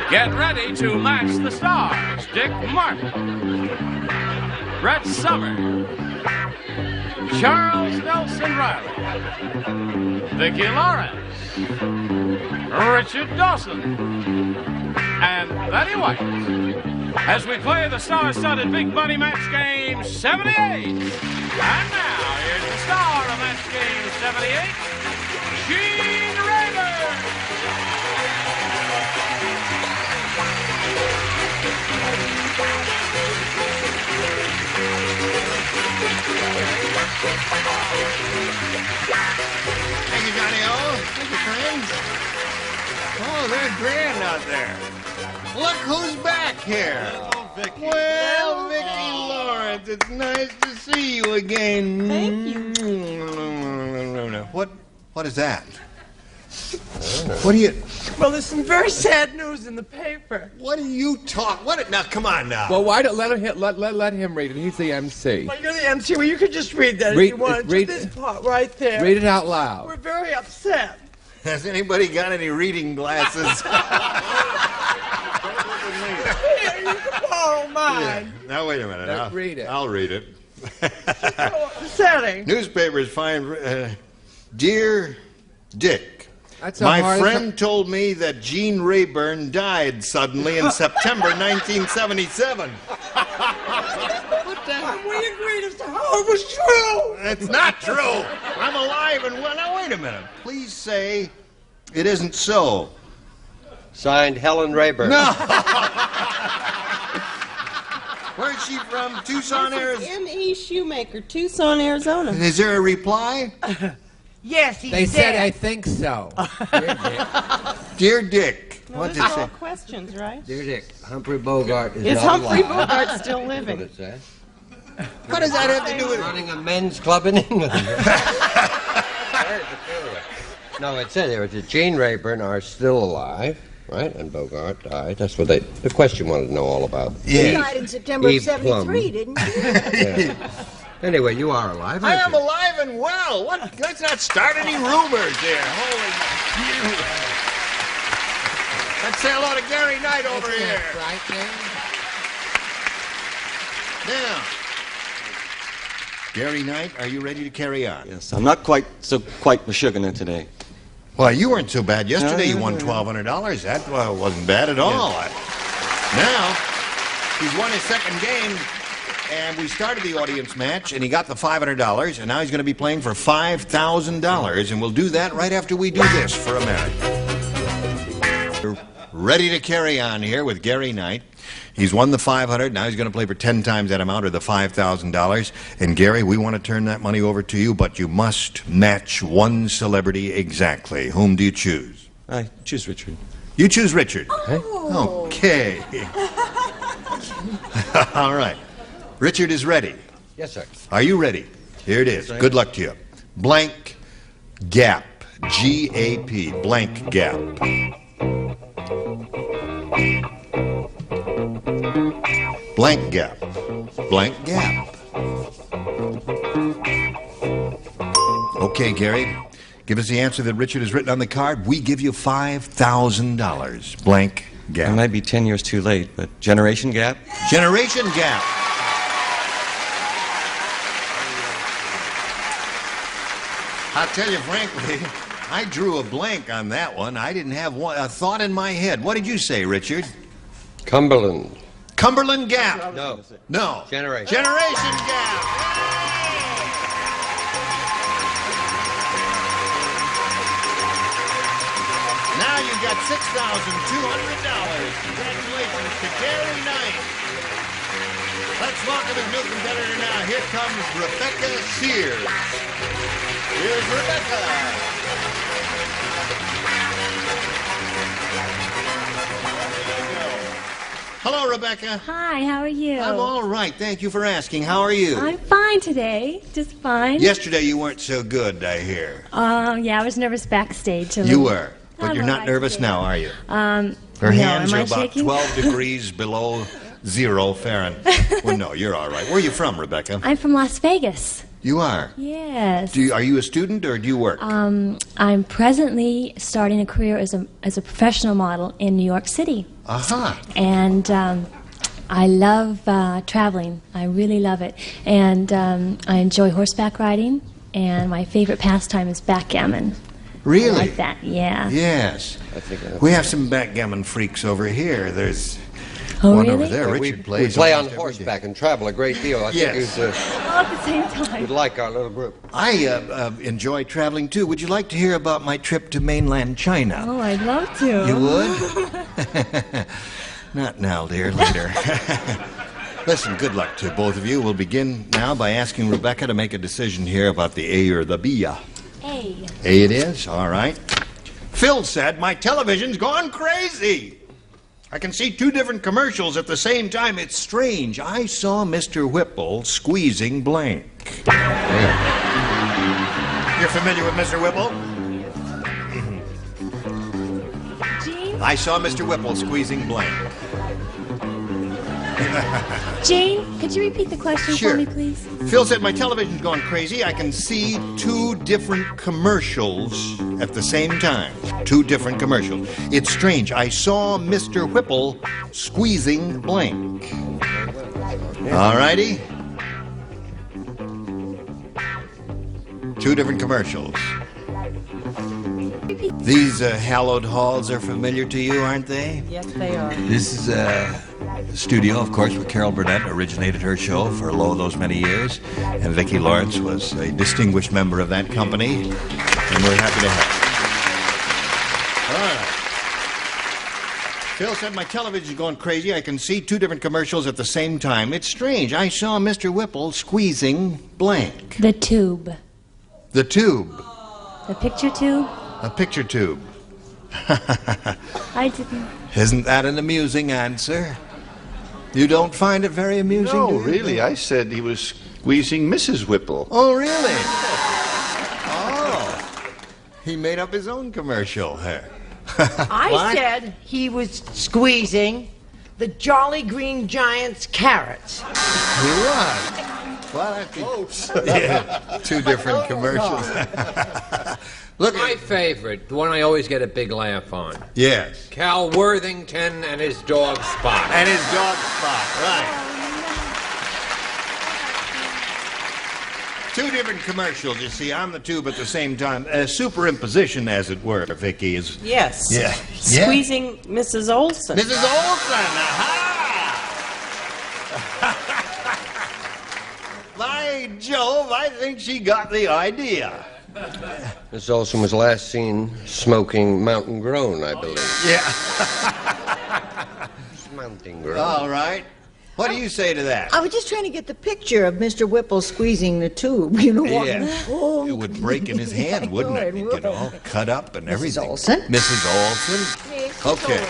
Get ready to match the stars. Dick Martin, Brett Somers, Charles Nelson Riley, Vicki Lawrence, Richard Dawson, and Betty White as we play the star-studded Big Money Match Game 78. And now, here's the star of Match Game 78, Gene Rayburn. Thank you, Johnny O. Thank you, friends. Oh, they're grand out there. Look who's back here. Hello, Vicki. Well, Vicki Lawrence, it's nice to see you again. Thank you. What is that? What are you... Well, there's some very sad news in the paper. What are you talking... Now, come on now. Well, why don't let him read it? He's the MC. Well, you're the MC. Well, you could just read that Read- if you wanted. read- Just this part right there. Read it out loud. We're very upset. Has anybody got any reading glasses? Here, you can borrow mine. Now, wait a minute. Let's read it. I'll read it. So upsetting. Newspapers find... Dear Dick... That's My friend told me that Gene Rayburn died suddenly in September 1977. And we agreed as to how it was true. It's not true. I'm alive and well. Now, wait a minute. Please say it isn't so. Signed, Helen Rayburn. No. Where's she from? Tucson, Arizona? M.E. Shoemaker, Tucson, Arizona. Is there a reply? Yes, he's They said, dead. I think so. Dear Dick. No, What those did it are all say? questions, right? Dear Dick, Humphrey Bogart is Is not Humphrey alive. Bogart still That's what living? it says. What does that have to do with it? Running a men's club in England. No, it said there that Gene Rayburn are still alive, right? And Bogart died. That's what the question wanted to know all about. Yeah. died in September Eve of Plum. 73, didn't you? Yeah. Anyway, you are alive, I aren't am you? alive and well. What? Let's not start any rumors here. Holy cow. Let's say hello to Gary Knight over here. Now, Gary Knight, are you ready to carry on? Yes, I'm not quite mashugana today. Well, you weren't so bad yesterday. No, You won $1,200. That wasn't bad at all. Now, he's won his second game, and we started the audience match, and he got the $500, and now he's going to be playing for $5,000, and we'll do that right after we do this for America. We're ready to carry on here with Gary Knight. He's won the $500. Now he's going to play for 10 times that amount, or the $5,000. And Gary, we want to turn that money over to you, but you must match one celebrity exactly. Whom do you choose? I choose Richard. You choose Richard. Okay. All right. Richard is ready. Yes, sir. Are you ready? Here it is. Good luck to you. Blank gap. G-A-P. Blank gap. Blank gap. Blank gap. Okay, Gary. Give us the answer that Richard has written on the card. We give you $5,000. Blank I gap. might be 10 years too late, but generation gap? Generation gap. I'll tell you frankly, I drew a blank on that one. I didn't have a thought in my head. What did you say, Richard? Cumberland. Cumberland Gap. No. No. Generation. Generation Gap. Now you've got $6,200. Congratulations to Gary Knight. Let's welcome his new competitor now. Here comes Rebecca Sears. Here's Rebecca. Hello, Rebecca. Hi, how are you? I'm all right. Thank you for asking. How are you? I'm fine today, just fine. Yesterday you weren't so good, I hear. Yeah, I was nervous backstage. You were. But I'm you're all not right nervous today. now, are you? No, Her hands am are I about shaking? 12 degrees below 0 Fahrenheit. Well, no, you're all right. Where are you from, Rebecca? I'm from Las Vegas. You are? Yes. Are you a student or do you work? I'm presently starting a career as a professional model in New York City. Aha. And I love traveling. I really love it. And I enjoy horseback riding. And my favorite pastime is backgammon. Really? I like that, yeah. Yes. We have some backgammon freaks over here. There's Oh, one really? over there. We Richard plays play on almost every horseback day. and travel a great deal. I Yes. think All at the same time. you'd like our little group. I enjoy traveling too. Would you like to hear about my trip to mainland China? Oh, I'd love to. You would? Not now, dear. Later. Listen, good luck to both of you. We'll begin now by asking Rebecca to make a decision here about the A or the B. Hey. A it is? All right. Phil said, my television's gone crazy. I can see two different commercials at the same time. It's strange. I saw Mr. Whipple squeezing blank. You're familiar with Mr. Whipple? Gene? I saw Mr. Whipple squeezing blank. Jane, could you repeat the question Sure. for me, please? Phil said, my television's gone crazy. I can see two different commercials at the same time. Two different commercials. It's strange. I saw Mr. Whipple squeezing blank. All righty. Two different commercials. These hallowed halls are familiar to you, aren't they? Yes, they are. This is a studio, of course, where Carol Burnett originated her show for those many years, and Vicki Lawrence was A distinguished member of that company, and we're happy to have you. All right. Phil said, my television's going crazy. I can see two different commercials at the same time. It's strange. I saw Mr. Whipple squeezing blank. The tube. The tube. The picture tube? A picture tube. I didn't. Isn't that an amusing answer? You don't find it very amusing? No, do you? really. I said he was squeezing Mrs. Whipple. Oh, really? Oh. He made up his own commercial here. I What? said he was squeezing the Jolly Green Giant's carrots. He was. Well, that's yeah, two different commercials. Look My at favorite, the one I always get a big laugh on. yes, Cal Worthington and his dog Spot. and his dog Spot, right? Two different commercials, you see, on the tube at the same time. Superimposition, as it were. Vicky is Yes. Yeah. Squeezing Mrs. Olson. Mrs. Olsen. Aha! By Jove, I think she got the idea. Miss Olson was last seen smoking Mountain Grown, I believe. Yeah. Mountain Grown. All right. What do you say to that? I was just trying to get the picture of Mr. Whipple squeezing the tube. You know what? Yeah. Oh, It would break in his hand, wouldn't it? He'd get all cut up and everything. Olsen? Mrs. Olsen. Okay.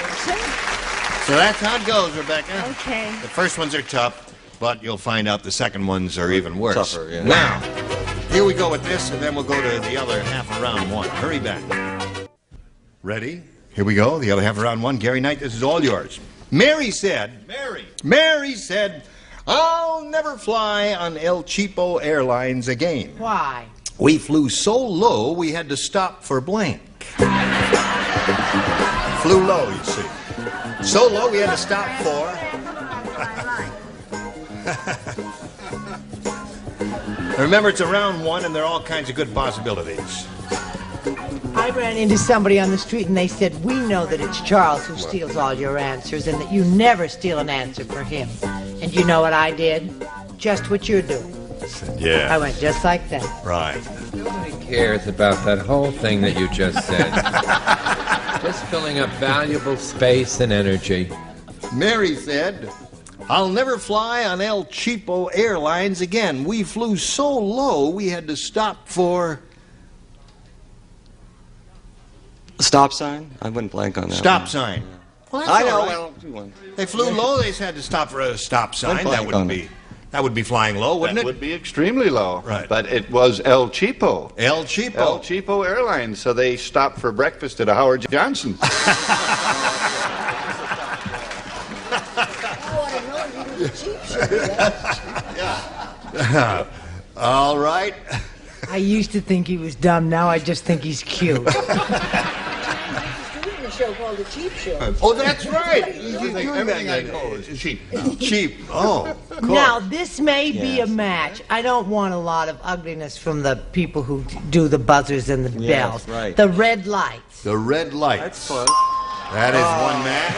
So that's how it goes, Rebecca. Okay. The first ones are tough, but you'll find out the second ones are even worse. Tougher, yeah. Now, here we go with this, and then we'll go to the other half of round one. Hurry back. Ready? Here we go. The other half of round one. Gary Knight, this is all yours. Mary said, I'll never fly on El Cheapo Airlines again. Why? We flew so low we had to stop for blank. Flew low, you see. So low we had to stop for. Remember, it's a round one, and there are all kinds of good possibilities. I ran into somebody on the street and they said, we know that it's Charles who steals all your answers and that you never steal an answer for him. And you know what I did? Just what you're doing. Yeah. I went just like that. Right. Nobody cares about that whole thing that you just said. Just filling up valuable space and energy. Mary said, I'll never fly on El Cheapo Airlines again. We flew so low we had to stop for... Stop sign? I wouldn't blank on that. Stop one. sign. Well, that's I all know. right. Well, They flew low. They had to stop for a stop sign. Don't That blank wouldn't on be. it. That would be flying low, wouldn't That it? would be extremely low. Right. But it was El Cheapo. El Cheapo. El Cheapo Airlines. So they stopped for breakfast at a Howard Johnson. All right. I used to think he was dumb. Now I just think he's cute. He's doing a show called The Cheap Show. Oh, that's right. Everything I know is cheap. Cheap. Oh, of course. Now, this may be a Yes. match. I don't want a lot of ugliness from the people who do the buzzers and the Yes, bells. right. The red lights. The red lights. That's fun. That is one match.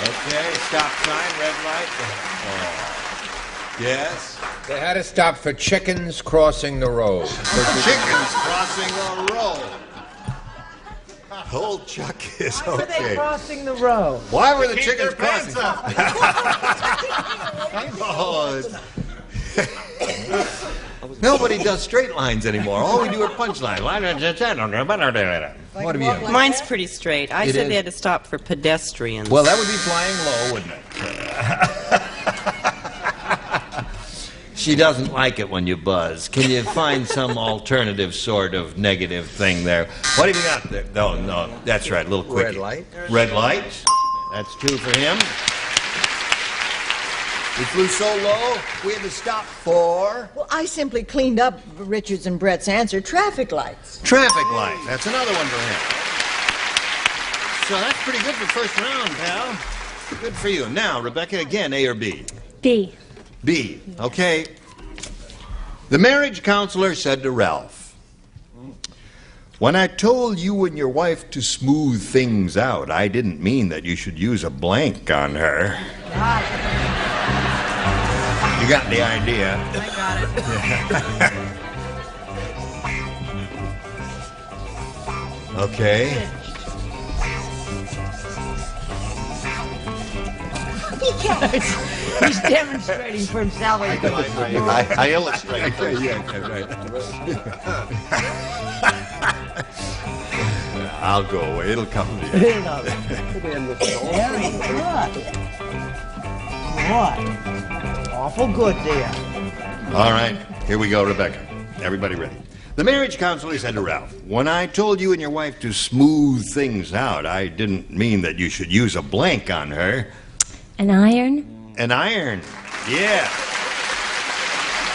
Okay, stop sign, red light. Oh. Yes. They had to stop for chickens crossing the road. Chickens crossing the road. Old Chuck is Why were they okay. crossing the road? Why were the chickens crossing? Oh, nobody does straight lines anymore. All we do are punch lines. What have you? Mine's pretty straight. I It said is. they had to stop for pedestrians. Well, that would be flying low, wouldn't it? She doesn't like it when you buzz. Can you find some alternative sort of negative thing there? What have you got there? No, that's right, a little quick. Red light. Red light. That's 2 for him. We flew so low, we had to stop for Well, I simply cleaned up Richards and Brett's answer, traffic lights. traffic light. That's another one for him. So that's pretty good for first round, pal. Good for you. Now, Rebecca, again, A or B? B. B. Okay. The marriage counselor said to Ralph, "When I told you and your wife to smooth things out, I didn't mean that you should use a blank on her." You got the idea. I got it. Okay. He's demonstrating for himself. I illustrate. I'll go away. It'll come to you. Very good. Boy. Awful good, dear. All right, here we go, Rebecca. Everybody ready? The marriage counselor said to Ralph, "When I told you and your wife to smooth things out, I didn't mean that you should use a blank on her." An iron. An iron. Yeah.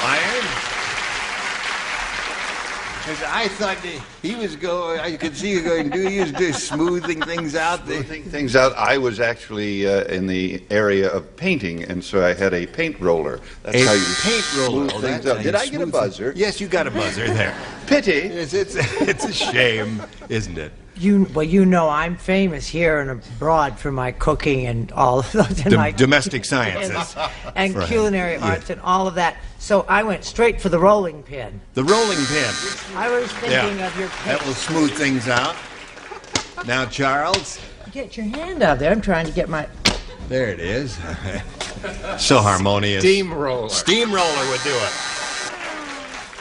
Iron. 'Cause I thought that he was going, I could see you going, he was just smoothing things out. Smoothing things out. I was actually in the area of painting, and so I had a paint roller. That's A how you paint roller. smooth Oh, things that's out. how Did you I get a smooth buzzer? things. Yes, you got a buzzer there. Pity. It's a shame, isn't it? You know I'm famous here and abroad for my cooking and all of those, and my Domestic sciences. and Right. culinary Yeah. arts and all of that. So I went straight for the rolling pin. The rolling pin. I was thinking of your That pin. will smooth things out. Now, Charles. Get your hand out there. I'm trying to get my. There it is. So harmonious. Steamroller. Steamroller would do it.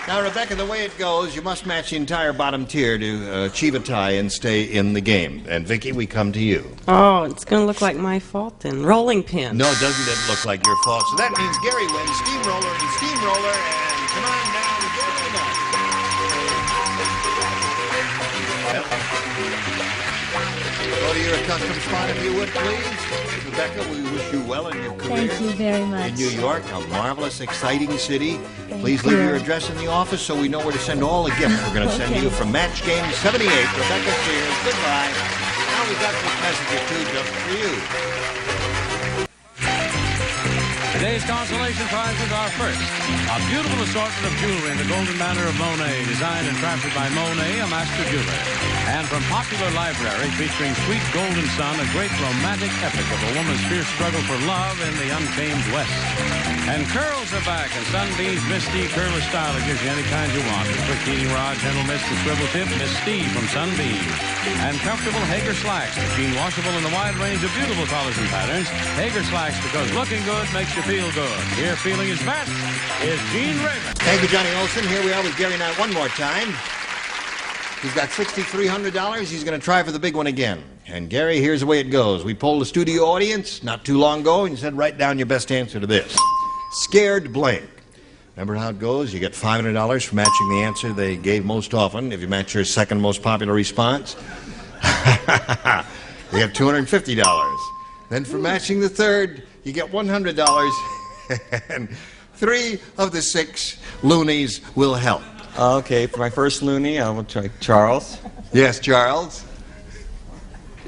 Now, Rebecca, the way it goes, you must match the entire bottom tier to achieve a tie and stay in the game. And, Vicky, we come to you. Oh, it's going to look like my fault then. Rolling pin. No, doesn't it look like your fault? So that means Gary wins. Steamroller and steamroller. And come on down, Gary. Go to your accustomed spot if you would, please. Rebecca, we wish you well in your career. Thank you very much. In New York, a marvelous, exciting city. Thank Please leave you. your address in the office so we know where to send all the gifts we're going to send Okay. you from Match Game 78. Rebecca Sears, goodbye. Now we've got this message or two just for you. Today's consolation prizes are first, a beautiful assortment of jewelry in the golden manner of Monet, designed and crafted by Monet, a master jeweler. And from Popular Library, featuring Sweet Golden Sun, a great romantic epic of a woman's fierce struggle for love in the untamed West. And curls are back, and Sunbeam's Misty curler style that gives you any kind you want. The quick heating rod, gentle mist, and swivel tip, Miss Steve from Sunbeam. And comfortable Hager slacks, machine washable in a wide range of beautiful colors and patterns. Hager slacks, because looking good makes you feel good. Here feeling his best is Gene Raven. Thank you, Johnny Olson. Here we are with Gary Knight one more time. He's got $6,300. He's going to try for the big one again. And Gary, here's the way it goes. We polled the studio audience not too long ago and said, write down your best answer to this. Scared blank. Remember how it goes? You get $500 for matching the answer they gave most often. If you match your second most popular response, you get $250. Then for matching the third, you get $100. And 3 of the 6 loonies will help. Okay, for my first loony, I will try Charles. Yes, Charles?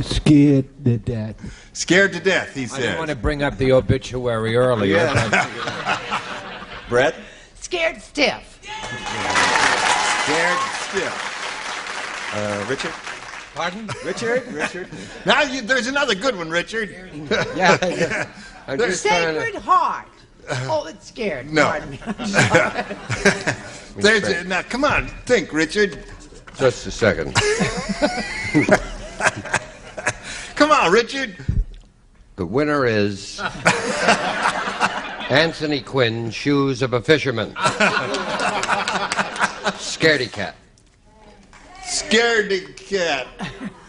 Scared to death. Scared to death, he I says. didn't want to bring up the obituary earlier. Brett? Scared stiff. Scared stiff. Richard? Pardon? Richard? Now, there's another good one, Richard. Yeah. I'm just trying Sacred to... Heart. Oh, it's scared. No. Pardon me. I'm sorry. Now, come on, think, Richard. Just a second. Come on, Richard. The winner is Anthony Quinn, Shoes of a Fisherman. Scaredy cat. Scaredy cat.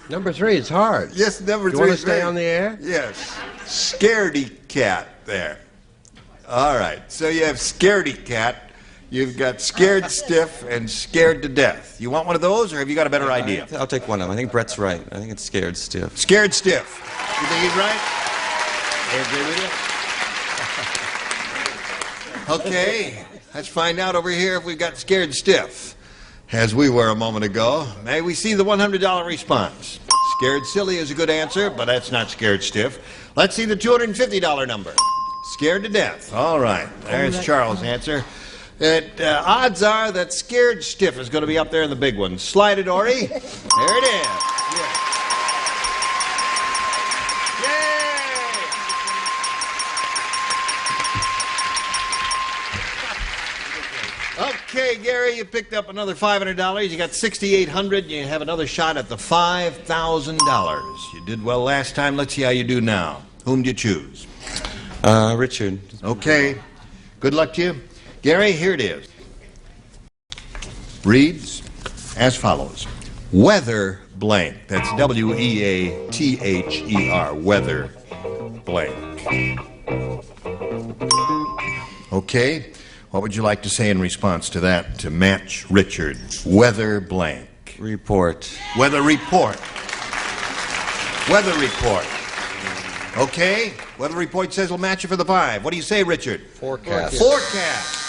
Number 3 is hard. Yes, number 3. Do you want to stay on the air? Yes. Scaredy cat there. All right. So you have scaredy cat. You've got scared stiff and scared to death. You want one of those, or have you got a better idea? I'll take one of them. I think Brett's right. I think it's scared stiff. Scared stiff. You think he's right? I agree with you. Okay. Let's find out over here if we've got scared stiff, as we were a moment ago. May we see the $100 response? Scared silly is a good answer, but that's not scared stiff. Let's see the $250 number. Scared to death. All right. There's Charles' answer. Odds are that scared stiff is going to be up there in the big one. Slide it, Ori. There it is. Yeah. Yay! Okay, Gary, you picked up another $500. You got $6,800. You have another shot at the $5,000. You did well last time. Let's see how you do now. Whom do you choose? Richard. Okay. Good luck to you. Gary, here it is. Reads as follows. Weather blank. That's W-E-A-T-H-E-R. Weather blank. Okay. What would you like to say in response to that to match Richard? Weather blank. Report. Weather report. Weather report. Okay. Weather report says we'll match you for the 5. What do you say, Richard? Forecast. Forecast.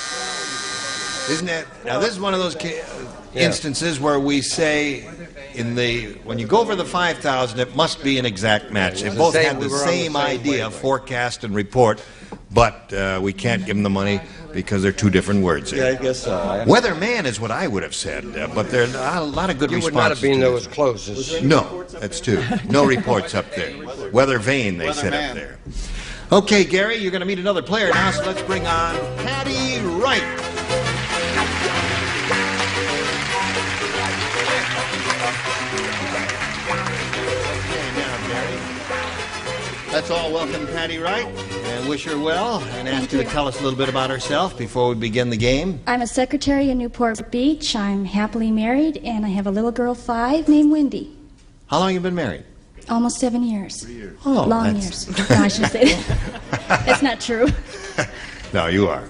Isn't that now? This is one of those instances where we say, when you go for the 5,000, it must be an exact match. They both had the same idea, forecast and report, but we can't give them the money because they're two different words. Yeah, I guess so. Weatherman is what I would have said, but there are a lot of good You responses. would not have been to those closest. No, that's 2. No reports up there. Weather vane, they said up there. Okay, Gary, you're going to meet another player now, so let's bring on Patty Wright. Let's all welcome Patty Wright and wish her well and ask her to tell us a little bit about herself before we begin the game. I'm a secretary in Newport Beach. I'm happily married, and I have a little girl, 5, named Wendy. How long have you been married? Almost 7 years. 3 years. Oh, long that's... years. No, I should say that. That's not true. No, you are.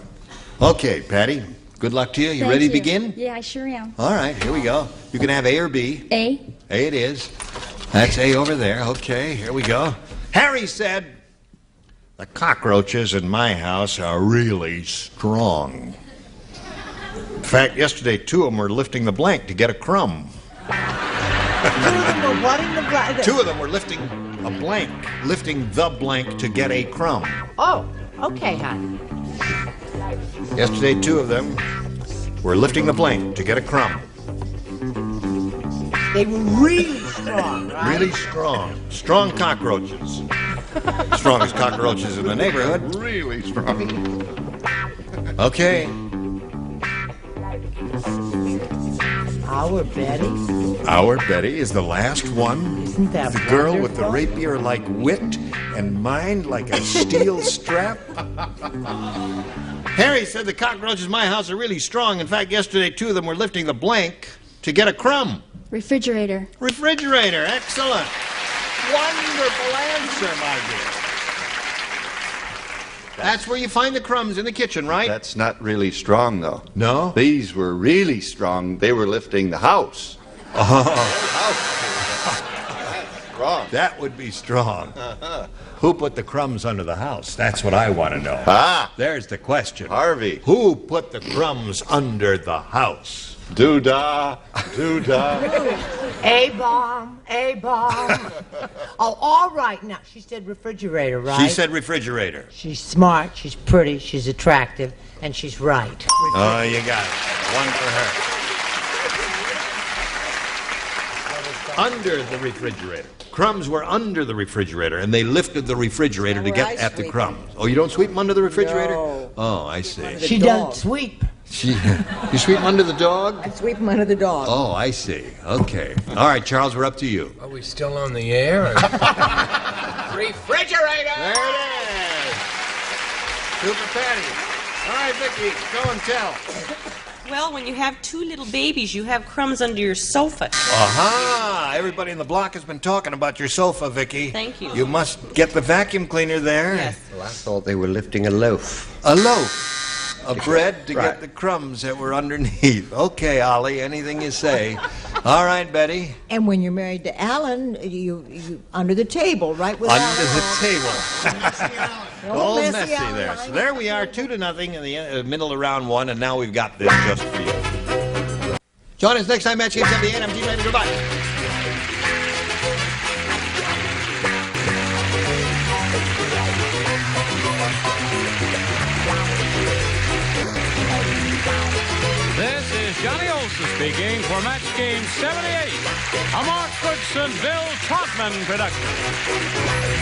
Okay, Patty, good luck to you. You Thank ready you. to begin? Yeah, I sure am. All right, here we go. You can have A or B. A. A it is. That's A over there. Okay, here we go. Harry said, the cockroaches in my house are really strong. In fact, yesterday 2 of them were lifting the blank to get a crumb. 2 of them were wanting the blank. 2 of them were lifting a blank, lifting the blank to get a crumb. Oh, okay, hon. Yesterday 2 of them were lifting the blank to get a crumb. They were really strong, right? Really strong. Strong cockroaches. Strongest cockroaches in the neighborhood. Really strong. Okay. Our Betty. Our Betty is the last one. Isn't that the girl with the wonderful? rapier like wit and mind like a steel strap? Harry said the cockroaches in my house are really strong. In fact, yesterday 2 of them were lifting the blank to get a crumb. Refrigerator. Refrigerator. Excellent. Wonderful answer, my dear. That's where you find the crumbs in the kitchen, right? That's not really strong, though. No? These were really strong. They were lifting the house. strong. That would be strong. Who put the crumbs under the house? That's what I want to know. Ah, There's the question. Harvey. Who put the crumbs under the house? Doo-dah, doo-dah. A-bomb, A-bomb. Oh, all right. Now, she said refrigerator, right? She said refrigerator. She's smart, she's pretty, she's attractive, and she's right. Oh, you got it. One for her. Under the refrigerator. Crumbs were under the refrigerator, and they lifted the refrigerator to get at the crumbs. Oh, you don't sweep them under the refrigerator? No. Oh, I see. She doesn't sweep. You sweep them under the dog? I sweep them under the dog. Oh, I see. Okay. All right, Charles, we're up to you. Are we still on the air? Refrigerator! There it is. Super Patty. All right, Vicky, go and tell. Well, when you have two little babies, you have crumbs under your sofa. Aha! Everybody in the block has been talking about your sofa, Vicky. Thank you. You must get the vacuum cleaner there. Yes. Well, I thought they were lifting a loaf. A loaf of bread to Right. get the crumbs that were underneath. Okay, Ollie, anything you say. All right, Betty. And when you're married to Alan, you under the table, right? With Under Alan. the table. All messy messy Alan there. So lying there we are, 2-0 in the middle of round one, and now we've got this just for you. Join us next time, Match Game 78. I'm Gene Raymond. Goodbye. This is Johnny Olson speaking for Match Game 78, a Mark Goodson, Bill Trotman production.